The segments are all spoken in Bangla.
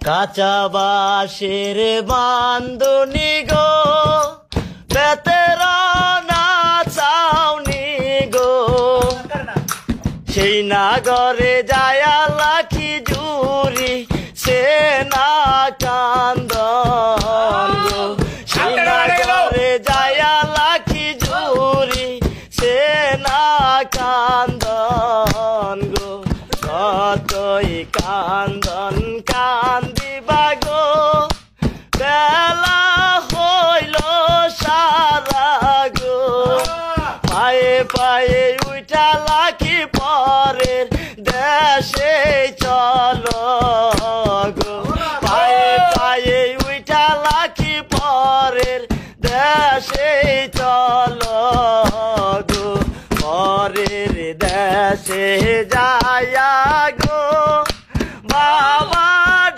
কাঁচা বাঁশের বান্ধনি গো বেতেরা না চাউনি গো সেই নাগরে যায়া লাখি জুরি সে না কান্দন গো সেই নাগরে যায়া লাখি জুরি সে না কান্দন গো কতই কান্দন কান্দিবা গো বেলা হইল সারা গো পায়ে পায়ে উঠা লাখি পরের দেশে চলো গো পায়ে পায়ে উঠা লাখি পরের দেশে চলো গো পরের দেশে যায়া গো বাবা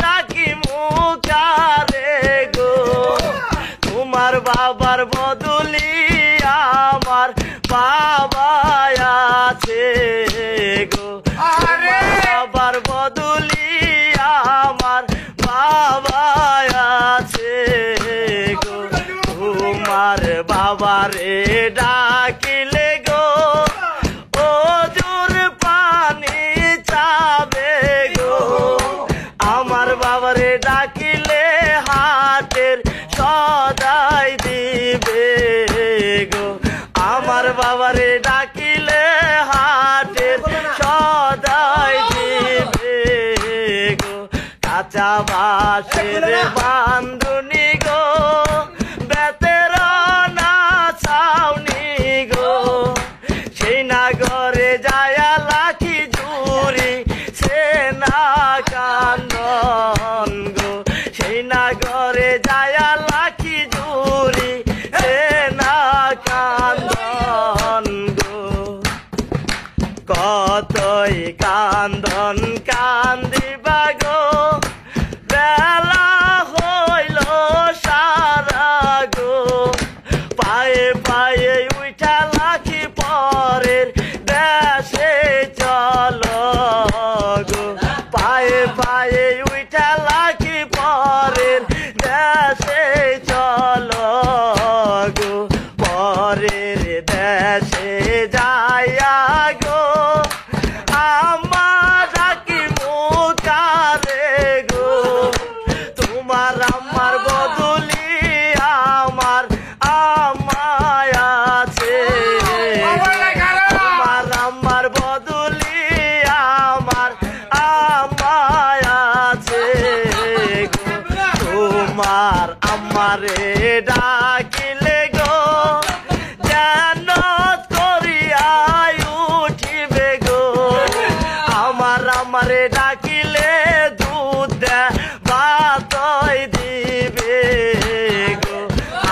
ডাকি মুখারে গো তোমার বাবার বদলি আমার বাবা আছে গো বাবার বদলি আমার বাবা আছে গো তোমার বাবারে ডাকিলে গো ওজুর পানি চাবে গো আমার বাবারে ডাকিলে হাটের সদাই দিবে গো আমার বাবারে ডাকিলে হাটের সদাই দিবে গো কাঁচা বাঁশের বান্ধনি গো বেতেরা না চাউনি গো সেই নাগরে যায়া লাখি জুরি সে না কান্দন গো সেই নাগরে যায়া লাখি জুরি সে না কান্দন গো কতই কান্দন কান্দিবা গো বেলা হইল সারা গো পায়ে পায়ে উঠা লাখি পরের দেশে চলো গো পায়ে পায়ে উঠা লাখি পরের দেশে চলো গো পরের দেশে যায়া গো আমার ডাকি মুখারে গো তোমার আমার বদলি আমার আমায় আছে তোমার আমার বদলি আমার আমায় আছে গো তোমার আমারে ডাকিলে গো যেন করিয়া উঠিবে গো আমার আমারে ডাকিলে দুধ ভাতই দিবে গো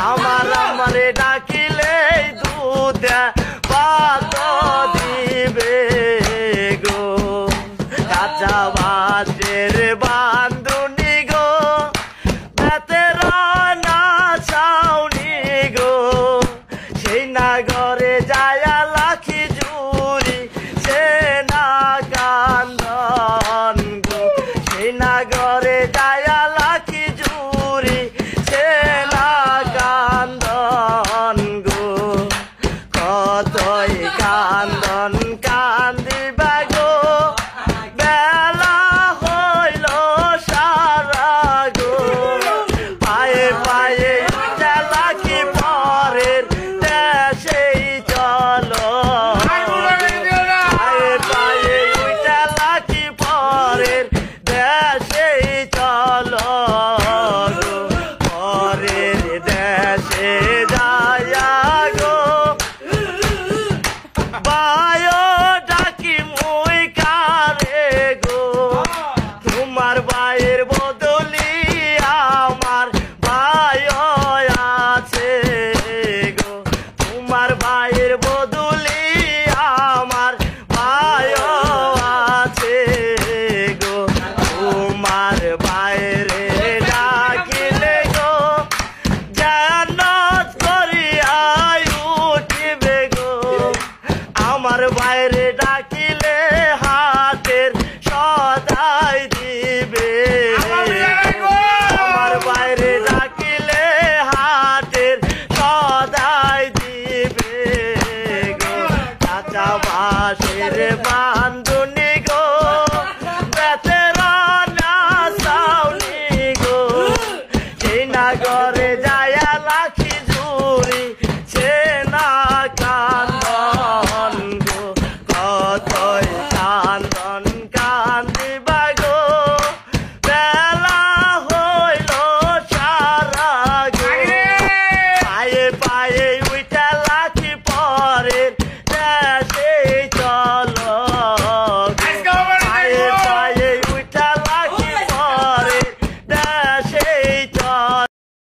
আমার আমারে ডাকিলে দুধ ভাত দিবে গো কাঁচা বাঁশের বান্ধনি গো বেতেরা না চাউনি গো সেই নাগরে যায়া লাখি জুরি সে না কান্দন গো সেই নাগরে যায়া লাখি জুরি সে না কান্দন গো কতই কান্দন কান্দিবা গো বেলা হইল সারা গো পায়ে পায়ে উঠা লাখি পরের দেশেই চলো পায়ে পায়ে উঠা লাখি পরের দেশেই চলো গো পরের দেশে যায়া গো বায়ো ডাকি মুই কারে গো তোমার বায়ের বদলি আমার বায়ো আছে গো তোমার বায়ের বদলি আমার বায়ো আছে গো তোমার বায়ের